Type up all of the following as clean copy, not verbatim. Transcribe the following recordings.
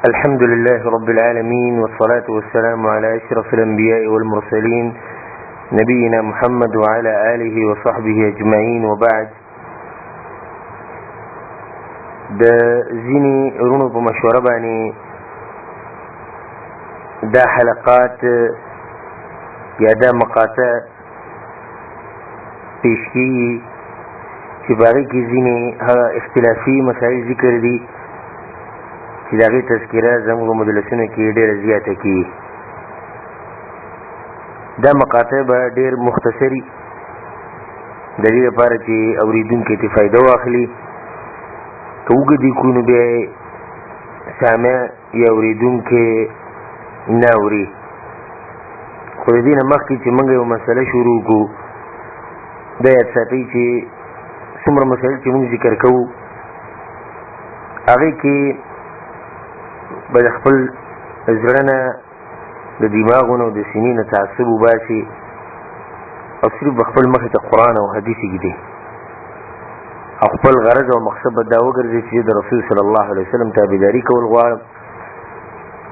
الحمد لله رب العالمين، والصلاة والسلام على أشرف الأنبياء والمرسلين نبينا محمد وعلى آله وصحبه أجمعين، وبعد. دا ځینې ورونو په مشوره باندې دا حلقات یا دا مقاطع پیش کیږي چې په هغې کې ځینې هغه اختلافي مسایل ذکر دي چې د هغې تذکره زموږ مجلسونو کې ډېره زیاته کیږي. دا مقاطع به ډېر مختصري د دې لپاره چې اورېدونکي ترې فایده واخلي. که اوږدې کړو نو بیا سامع یا اورېدونکي نه اوري. خو د دې نه مخکې چې موږ یو مسله شروع کړو، دا یاد ساتئ چې څومره مسایل چې موږ ذکر کوو هغې کې به د خپل زړه نه د دماغونو د سینې نه تعصب وباسي او صرف به خپل مخې ته قرآن او حدیث ږدي او خپل غرض او مقصد به دا وګرځي چې د رسول صلی الله علیه وسلم تابعداري کول غواړم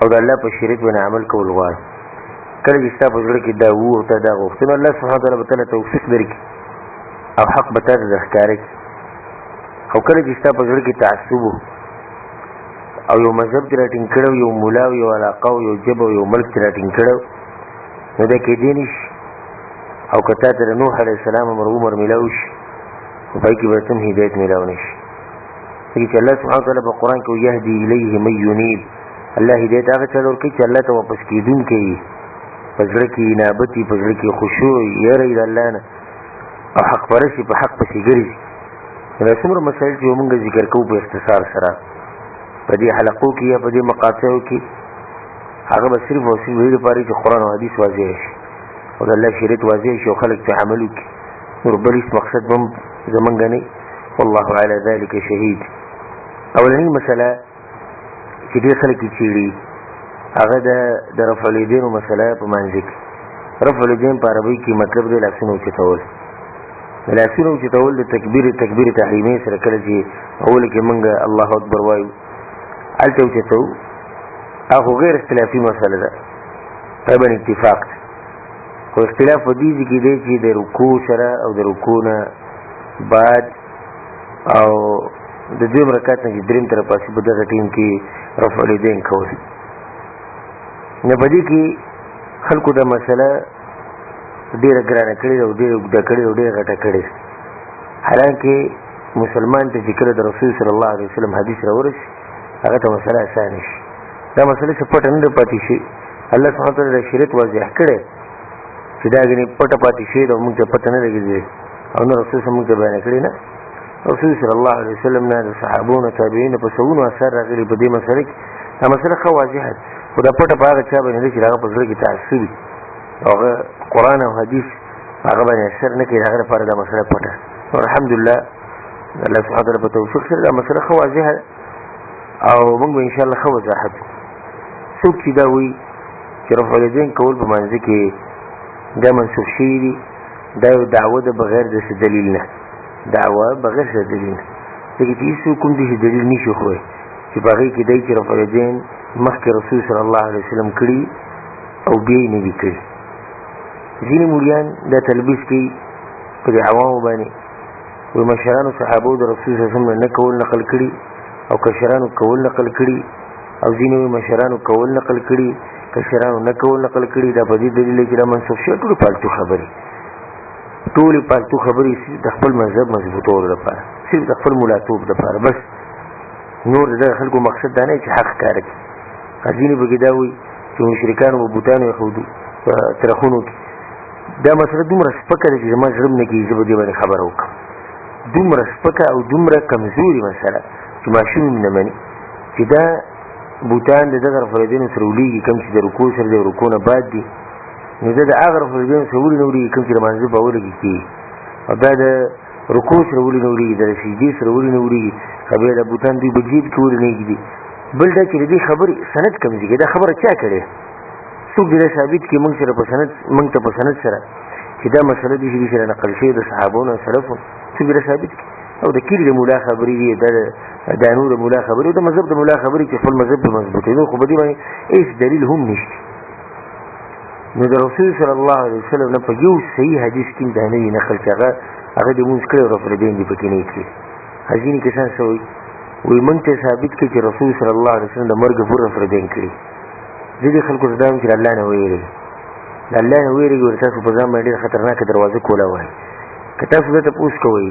او د الله په شریعت باندې عمل کول غواړم. کله چې ستا په زړه کې دا وو او تا دا غوښتې، نو الله سبحانه وتعالی به تاله توفیق درکړي او حق به تا ته درښکاره کړي. او کله چې ستا په زړه کې تعصب او یو مذهب چې راټینګ کړی یو مولا او یو علاقه او یو ژبه او یو ملک چې راټینګ کړی، نو دا کېدی نه شي. او که تا ته د نوح علیه السلام عمر میلاو شي، نو په هغې کې به ته هم هدایت میلاو نه شي. ځکه چې الله سبحانه وتعالی په قرآن کې یهدي الیه من ینیب، الله هدایت هغه چا ته ورکوي چې الله ته واپس کېدونکی وي، په زړه کې انابت وي، په زړه کې خشوع وي، یره وي د الله نه، او حق پرست وي، په حق پسې ګرځي. دا څومره مسایل چې موږ ذکر کوو په اختصار سره په دې حلقو کې یا په دې مقاطعو کې، هغه به صرف او صرف دې لپاره چې قرآن او حدیث واضح شي او د الله شریعت واضح شي او خلک پرې عمل وکړي. نور بل هېڅ مقصد به هم زمونږ نه وي. والله علی ذلک شهید. اولنۍ مسله چې ډېر خلک یې څېړي هغه د رفع الیدینو مسله په منځ کې. رفع الیدین په عربۍ کې مطلب دی لاسونه اوچتول. د لاسونه اوچتول د تکبیر تحریمې سره کله چې اوله کې موږ الله اکبر وایو هلته اوچتو، هغه غیر اختلافي مسله ده، طبعا اتفاق ده. خو اختلاف په دې کې دی چې د رکوع سره او د رکوع نه بعد او د دویم رکعت نه چې درېیم ته راپاسي په دغه ټیم کې رفع الیدین کول. نه په دې کې خلکو دا مسله ډېره ګرانه کړې ده او ډېره اوږده کړې ده او ډېره غټه کړې ده. حالانکې مسلمان ته چې کله د رسول صلی الله علیه وسلم حدیث راورسي هغه ته مسله اسانه شي. دا مسله چې پټه نه ده پاتې شي، الله سبحانه وتعالی د شریعت واضح کړی چې دا ګنې پټه پاتې شي او موږ ته پته نه لګېدلی او نه رسول صلی موږ ته بیانه کړې نه. رسول صلی الله علیه وسلم نه د صحابو نه تابعینو په سوونو اثر راغلي په دې مسله کې. دا مسله ښه واضحه ده، خو دا پټه په هغه چا باندې ده چې د هغه په زړه کې تعصب وي او هغه قرآن او حدیث هغه باندې اثر نه کوي، د هغه لپاره دا مسله پټه. نو الحمدلله الله سبحانه وتعالی په توفیق سره دا مسله ښه واضحه ده او موږ به انشاءالله ښه وضاحت وکړو. څوک چې دا وایي چې رفع الیدین کول په منځه کې دا منسوخ شوي دي، دا یو دعوه ده بغیر د څه دلیل نه، دعوه بغیر د دلیل نه. ځکه چې هېڅ څوک هم داسې دلیل نه شي ښوی چې په هغې کې دی چې رفع الیدین مخکې رسول صلی الله علیه وسلم کړي او بیا یې نه دي کړي. ځینې مولیان دا تلبیس کوي په دې عوامو باندې، وایي مشرانو صحابو د رسول صلی الله علیه وسلم نه کول نقل کړي او کشرانو کول نقل کړي، او ځینې وایي مشرانو کول نقل کړي کشرانو نه کول نقل کړي. دا په دې دلیل دی چې دا منسوخ شوي ټولې پالتو خبرې، ټولې پالتو خبرې د خپل مذهب مضبوطولو لپاره، صرف د خپل ملاتوب لپاره بس. نور د دغه خلکو مقصد دا نه چې حق ښکاره کړي. ځینې پکې دا وایي چې مشرکانو به بوتانو ایښودو په ترخونو کې. دا مسله دومره سپکه ده چې زما زړه م نه کېږي زه به دې باندې خبره وکړم. دومره سپکه او دومره کمزوري مسله چې ماشوم نه مني چې دا بوتان د دغه رفع الیدینو سره ولیږي کوم چې د رکوع سره د رکوع نه بعد دي، نو دا د هغه رفع الیدینو سره ولې نه ولیږي کوم چې د لمانځه په اوله کې کېږي، او دا د رکوع سره ولې نه ولیږي، د سجدې سره ولې نه ولیږي. که بیا د بوتان دوی په جیب کې ولې نه ږدي. بل دا چې د دې خبرې سند کمزېږي. دا خبره چا کړې؟ څوک دې دا ثابت کړي موږ ته په سند سره چې دا مسله دې سره نقل شوې د صحابو نه سلفو؟ څوک دې ثابت کړي؟ او د کلی د مولا خبرې دي د نور د مولا خبرې د مذهب د مولا خبرې چې خپل مذهب په مضبوطېدو خو په دې باندې هیڅ دلیل هم نشته نو د رسول صلی الله علیه وسلم نه په یو صحیح حدیث کې دا نه نقل چې هغه د مونږ کړی رفع الیدین دي پکې نه کړي ځینې کسان څه وایي موږ ته ثابت کړي چې رسول صلی الله علیه وسلم د مرګ پورې رفع الیدین کړي ځینې خلکو ته دا هم چې الله نه ویریږي د الله نه ویریږي ورته تاسو په ځان باندې ډېره خطرناکه دروازه کوله وایي که تاسو دا تپوس کوئ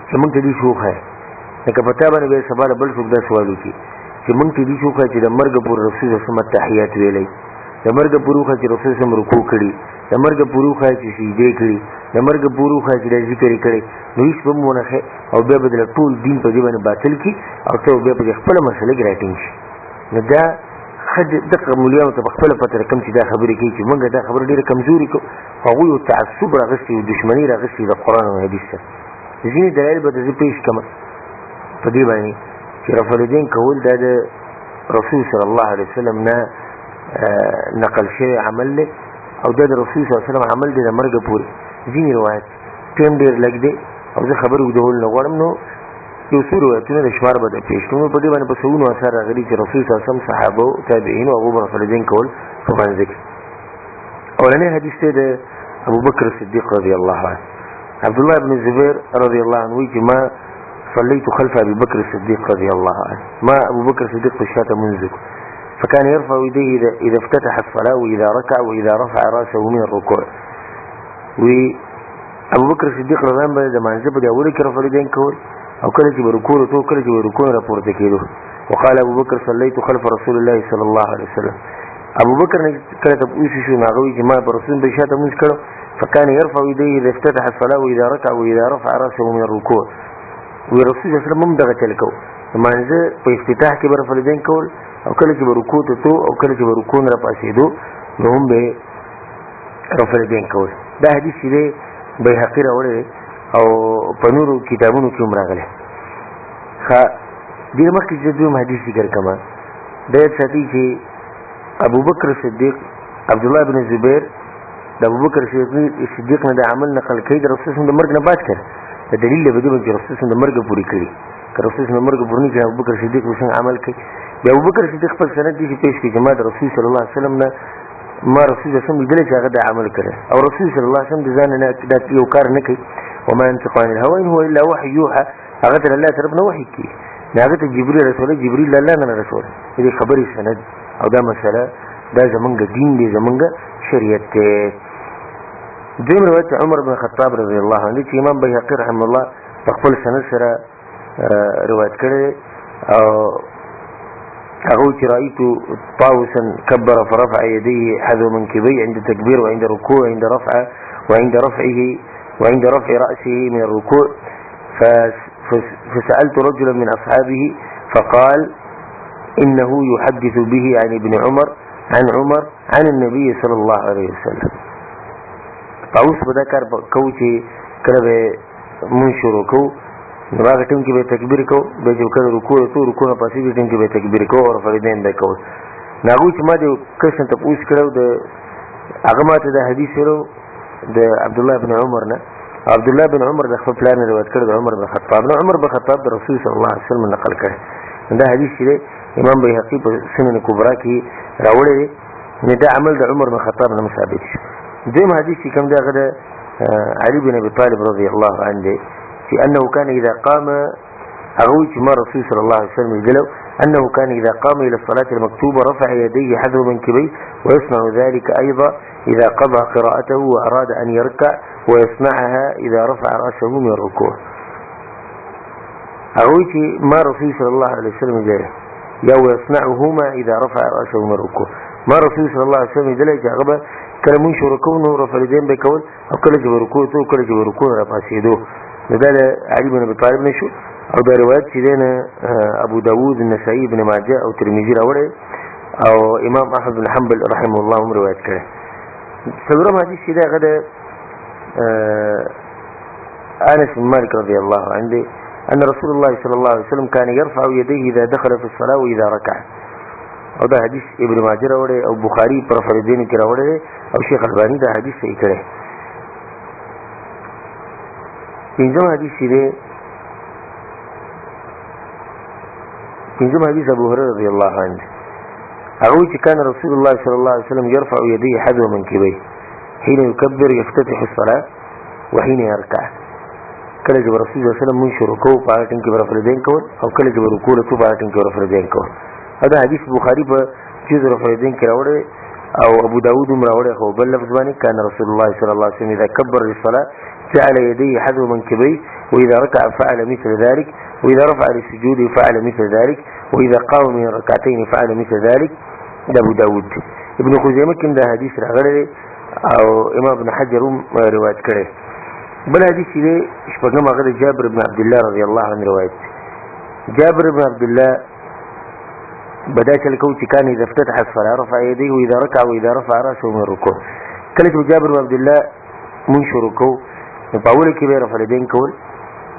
چې موږ ته دې څه وښایي لکه په تا باندې به سبا له بل څوک دا سوال وکړي چې موږ ته دې څه وښایي چې د مرګ پورې رسول صلی الله علیه وسلم تحیات ویلی د مرګ پورې وښایي چې رسول صلی الله علیه وسلم رکوع کړي د مرګ پورې وښایي چې سجدې کړي د مرګ پورې وښایي چې دا ذکر یې کړی نو هېڅ به هم ونه ښایي او بیا به د ټول دین په دې باندې باطل کړي او ته بیا په دې خپله مسله کې راټینګ شي نو دا دغه مولیانو ته په خپله پته ده کوم چې دا خبرې کوي چې موږ دا خبره ډېره کمزوري کړو هغوی یو تعصب راغستې او دښمني راغستې د قرآن او حدیث سره ځینې دلایل به زه پیش کړم په دې باندې چې رفع الیدین کول دا د رسول صلی الله علیه وسلم نه نقل شوی عمل دی او دا د رسول صلی الله علیه وسلم عمل دی د مرګه پورې ځینې روایت ټیم ډېر لږ دی او زه خبرې اوږدول نه غواړم نو یو څو روایتونه د شمار به د پیش کوم په دې باندې په سوونو اثر راغلي چې رسول صلی الله علیه وسلم صحابه او تابعین او هغو به رفع الیدین کول په منځ کې اولنی حدیث دی د ابوبکر صدیق رضی الله عنه عبد الله بن الزبير رضي الله عنه ويجي ما صليت خلف أبي بكر الصديق رضي الله عنه ما أبو بكر الصديق بالشاة منذك فكان يرفع يديه إذا افتتح الصلاة وإذا ركع وإذا رفع رأسه من الركوع وأبو بكر الصديق رضي الله عنه لما انزبد أولك رفع اليدين كول أو كلت بركوع تو كلت بركوع رفورت كيلو وقال أبو بكر صليت خلف رسول الله صلى الله عليه وسلم أبو بكر كلت بأوسي شو ناغوي جماعة برسول بالشاة منذك فكان يرفع يديه إذا افتتح الصلاة وإذا ركع وإذا رفع رأسه من الركوع ورسول صلى الله عليه وسلم ممدغه چلکو مانځه په افتتاح کې برفع الیدین کول او کله چې رکوع ته او کله چې رکوع نه پاسېدو نو هم به رفع الیدین کول دا حدیث دی بیهقي راوړی او په نورو کتابونو کې هم راغلی ښه دې مخکې چې دویم حدیث ذکر کړم دا ساتي چې ابوبکر صدیق عبد الله بن زبیر د ابوبکر صدیق نه د عمل نقل کوي د رسول الله د مرګ نه بعد کړ د دلیل له بده چې رسول الله د مرګ پوری کړی که رسول الله د مرګ پوری نه کړي ابوبکر صدیق څنګه عمل کوي بیا ابوبکر صدیق په سند دي پیش کوي چې ما د رسول صلی الله علیه وسلم نه ما رسول الله صلی الله علیه وسلم دله چې هغه د عمل کړي او رسول صلی الله علیه وسلم د ځان نه دا یو کار نه کوي وما ينطق عن الهوى ان هو الا وحي يوحى هغه ته الله طرف نه وحي کوي هغه ته جبريل الله نه رسول دې خبري سند او دا مسله دا زمونږ دین دی زمونږ شریعت دی دویم روایت عمر بن خطاب رضی الله عنه چې امام بیهقي رحمه الله په خپل سند سره روایت کړی او هغه چې رأيت طاووسا كبر فرفع يديه حذو منكبيه عند التكبير وعند الركوع وعند رفع رأسه من الركوع فسألت رجلا من أصحابه فقال إنه يحدث به عن ابن عمر عن النبي صلى الله عليه وسلم طاووس به دا کار کوو چې کله به مونږ شروع کوو نو هغه ټیم کې به تکبیر کوو بیا چې کله رکوع تو رکوع نه پاسې دې ټیم کې به تکبیر کوو او رفع الیدین به کوو نو هغوی چې ما د کس نه تپوس کړی د هغه ما ته د حدیث ویلو د عبدالله بن عمر نه عبدالله بن عمر د خپل پلار نه روایت کړی د عمر بن خطاب نه عمر بن خطاب د رسول صلی الله علیه وسلم نقل کړی دا حدیث چې دی امام بیهقي په سنن کبرا کې راوړی دی نو دا عمل د عمر بن خطاب نه ثابت شي دویم حدیث چې کوم دی هغه د علي بن ابي طالب رضی الله عنه دی چې انه كان اذا قام اغوي ما رسول صلى الله عليه وسلم يقول انه كان اذا قام الى الصلاه المكتوبه رفع يديه حذو منكبيه ويصنع ذلك ايضا اذا قضى قراءته واراد ان يركع ويصنعها اذا رفع راسه من الركوع اغوي ما رسول صلى الله عليه وسلم يقول يا ويصنعهما اذا رفع راسه من الركوع ما رسول صلى الله عليه وسلم يقول هغه کله مون شروع کوو نو رفع الیدین به کول او کله چې رکوع ته کله چې رکوع را پاسېدو نو دا د علي بن ابي طالب نشو او دا روایت چې دی نه ابو داود النسائي ابن ماجه او ترمذي راوړی او امام احمد بن حنبل رحمه الله هم روایت کړی څلورم حدیث چې دی هغه د انس بن مالک رضی الله عنه ان رسول الله صلى الله عليه وسلم كان يرفع يديه اذا دخل في الصلاه واذا ركع او دا حدیث ابن ماجه راوړی او بخاری پر رفع الیدین کې راوړی او شیخ البانی دا حدیث صحیح کړی پنځم حدیث دی پنځم حدیث ابو هريره رضی الله عنه هغه چې كان رسول الله صلى الله عليه وسلم يرفع يديه حذو منكبيه حين يكبر يفتتح الصلاة وحين يركع. کله چې رسول الله صلی الله علیه وسلم من شروع په اټین کې برفردین کول او کله چې رکوع له په اټین کې برفردین کول. دا حدیث بخاری په جزء برفردین کې راوړی او ابو داود هم راوړی خو بل لفظ باندې كان رسول الله صلى الله عليه وسلم اذا كبر للصلاة جعل يديه حذو منكبيه واذا ركع فعل مثل ذلك واذا رفع للسجود فعل مثل ذلك واذا قام من ركعتين فعل مثل ذلك. دا ابو داود. ابن خزیمه کې دا حدیث راغلی او امام ابن حجر هم روایت کړی. بل حدیث دی شپږم هغه د جابر بن عبد الله رضی الله عنه روایت. جابر بن عبد الله بدا چل کو چې کان اذا افتتح الصلاه رفع يديه واذا ركع واذا رفع راسه من الركوع. کله چې جابر بن عبد الله مون شروع کو په اول کې به رفع الیدین کول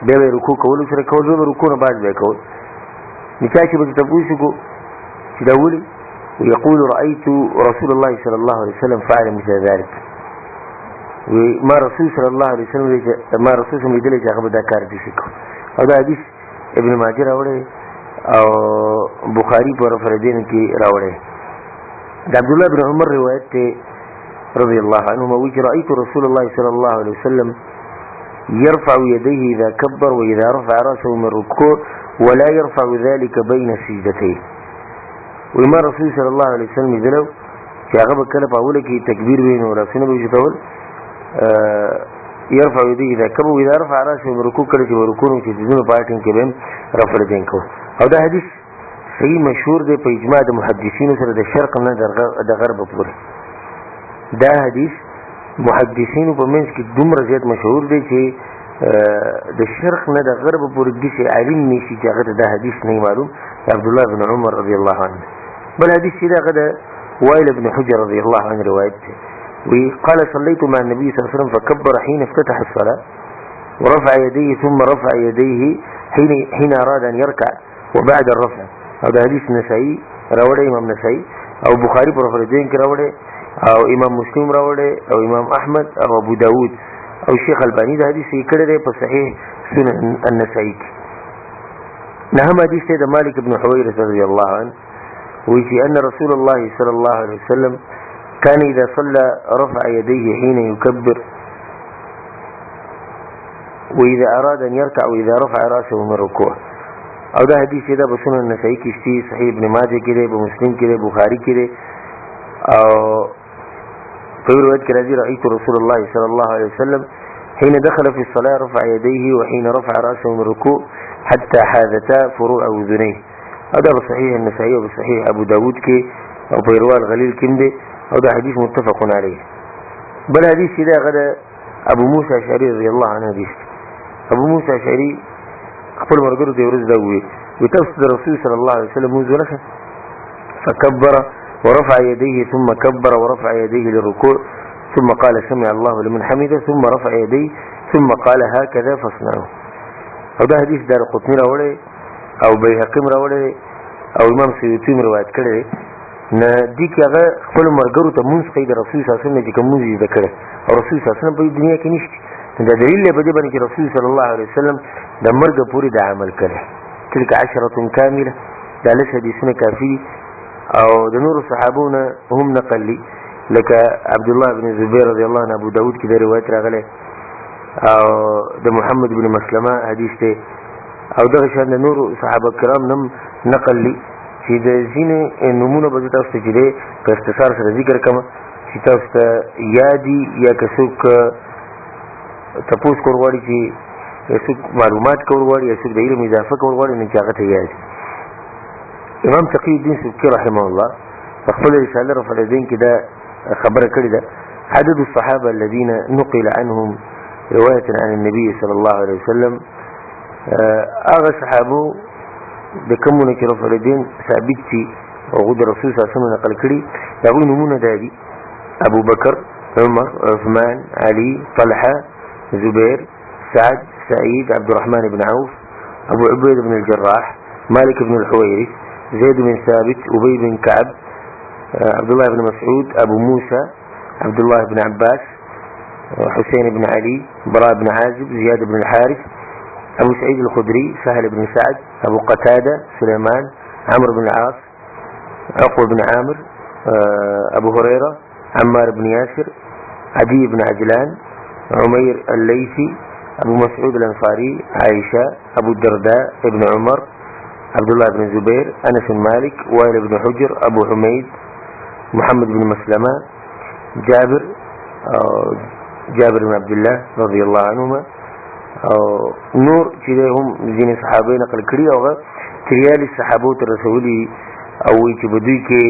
بیا به رکوع کول سره کول به رکوع نه بعد به کول. نکاح چې به تاسو کو چې دا ولي ويقول رأيت رسول الله صلى الله عليه وسلم فعل مثل ذلك. وما رسول صلى الله عليه وسلم ما رسول صلى الله عليه وسلم هغه دا کار دي شکو. او دا حدیث ابن ماجه راوړی او بخاری په فرضین کې راوړی. د عبد الله بن عمر روایت ته رضي الله عنهما وی رأيت رسول الله صلى الله عليه وسلم يرفع يديه إذا كبر وإذا رفع رأسه من الركوع ولا يرفع ذلك بين السجدتين. وما رسول صلى الله عليه وسلم دلو چې هغه به کله په اوله کې تکبیر ویني او لاسونه به وشتول يرفع يديه اذا كبر واذا رفع راسه من ركوع کله چې رکوع چې دونه پاتین کې به رفع الیدین کو. او دا حدیث صحیح مشهور دی په اجماع د محدثینو سره د شرق نه د غرب پورې. دا حدیث محدثینو په منځ کې دومره زیات مشهور دی چې د شرق نه د غرب پورې د شي عالم نشي چې هغه دا حدیث نه معلوم. عبد الله بن عمر رضي الله عنه. بل حديث كده غدا وائل بن حجر رضي الله عنه روايته وقال صليت مع النبي صلى الله عليه وسلم فكبر حين افتتح الصلاة ورفع يديه ثم رفع يديه حين أراد أن يركع وبعد الرفع. هذا حديث نسائي راوړی امام نسائي او بخاري پر فرضین کې راوړی او امام مسلم راوړی او امام احمد او ابو داود او شیخ الباني دا حدیث یې کړی دی په صحیح سنن النسائي. نهم حديث سيد مالك بن حويرث رضي الله عنه ويتي أن رسول الله صلى الله عليه وسلم كان إذا صلى رفع يديه حين يكبر وإذا أراد أن يركع وإذا رفع رأسه من الركوع. أو ده حديث ده بسنن النسائي كشتي صحيح ابن ماجه كده بمسلم كده بخاري كده أو في رواية كده رأيت رسول الله صلى الله عليه وسلم حين دخل في الصلاة رفع يديه وحين رفع رأسه من الركوع حتى حاذتا فروع أذنيه. هذا بصحيح النسائي وبصحيح أبو داود كي أو بيرواه الغليل كندي. هذا حديث متفق عليه. بل حديث كده غدا أبو موسى الأشعري رضي الله عنه حديث. أبو موسى الأشعري قبل مرقره يورز داوي وتوسد الرسول صلى الله عليه وسلم منزلة فكبر ورفع يديه ثم كبر ورفع يديه للركوع ثم قال سمع الله لمن حمده ثم رفع يديه ثم قال هكذا فاصنعوا. او دا حدیث دار قطنی راوړی او بیهقی راوړی او امام سیوطی روایت کړی نه دي کې هغه خپل مرګرو ته مونږ کوي د رسول صلی الله علیه وسلم چې کوم دې ذکر او رسول صلی الله علیه وسلم په دنیا کې نشته. دا دلیل دی په دې باندې چې رسول صلی الله علیه وسلم د مرګ پورې د عمل کړي. تلک 10 کامله دا لږ حدیثونه کافي او د نور صحابونه هم نقل لي لکه عبد الله بن زبير رضی الله عنه ابو داود کې د روایت راغلی او د محمد بن مسلمه حدیث ته او دغه شان نور صحابه کرام نم نقل لي چې د ځینې نمونه به تاسو ته چې په اختصار سره ذکر کوم چې تاسو ته یادي یا کڅوک تاسو کول غواړي چې څوک معلومات کول غواړي یا څوک د علم اضافه کول غواړي نه چې هغه ته یادي. امام تقي الدين سبکي رحمه الله خپل رساله رفع الیدین کې دا خبره کړې ده عدد الصحابه الذين نقل عنهم روايه عن النبي صلى الله عليه وسلم. هغه صحابه د کومونه چې رفع الیدین ثابت شي او د رسول صلی الله علیه وسلم نقل کړي دا نمونه دي ابو بکر عمر عثمان علي طلحه زبير سعد سعيد عبد الرحمن بن عوف ابو عبيد بن الجراح مالك بن الحويرث زيد بن ثابت أبي بن كعب عبد الله بن مسعود أبو موسى عبد الله بن عباس حسين بن علي براء بن عازب زياد بن الحارث أبو سعيد الخدري سهل بن سعد أبو قتادة سليمان عمرو بن العاص، عقبة بن عامر، أبو هريرة، عمار بن ياسر، عدي بن عجلان، عمير الليثي، أبو مسعود الأنصاري، عائشة، أبو الدرداء، ابن عمر، عبد الله بن الزبير، أنس بن مالك، وائل بن حجر، أبو حميد، محمد بن مسلمة، جابر بن عبد الله رضي الله عنهما، نور چې هم ځینې صحابه نقل کړي او تریال صحابو تر رسولي او چې بدوی کې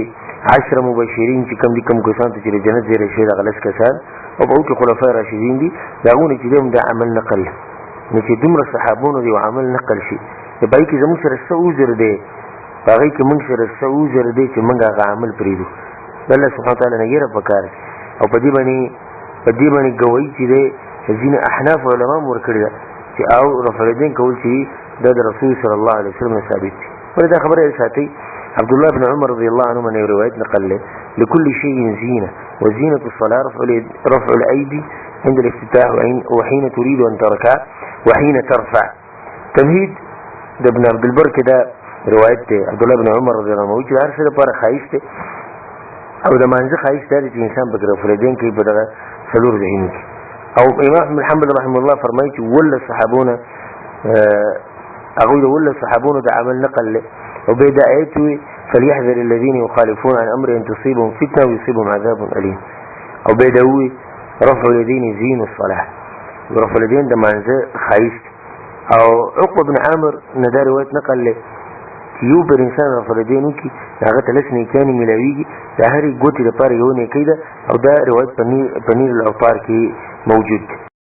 10 مبشرین چې کم دي کم کسان ته چې جنت زیره شي د غلس کسان او په کې خلفای راشدین دي داونه چې هم د عمل نقل نه چې دومره صحابونو دی عمل نقل شي د بای کې زموږ سره سوزر دی هغه کې موږ سره سوزر دی چې موږ هغه عمل پریدو الله سبحانه وتعالى نه یې پکار او په دې باندې ګوي چې ځین احناف علما مور کړی چې او رفع اليدين کول چې د رسول صلی الله علیه وسلم ثابت دي ولدا خبره ساتي عبد الله بن عمر رضي الله عنه من روايه نقل لكل شيء زينه وزينه الصلاه رفع الايدي عند الافتتاح وحين تريد ان تركع وحين ترفع تمهيد ده ابن عبد البر كده روايه عبد الله بن عمر رضي الله عنه چې هر څه لپاره خایسته او د مانځه خایسته چې انسان په رفع اليدين کې په دغه څلور ذهن کې او امام احمد حنبل رحمه الله فرمایي چې ول صحابونه اقول ول صحابونه د عمل نقل او بيد ايته فليحذر الذين يخالفون عن امره ان تصيبهم فتنه ويصيبهم عذاب اليم او بيدوي رفع اليدين زين الصلاه رفع اليدين ده مانځه خایست او عقبه بن عامر ندار روایت نقل یو پر انسان رفع اليدين کی هغه تلسنی کانی ملاویږي د هرې ګوتې لپاره یو نه کیده او دا روایت پنیر الاوطار کې موجود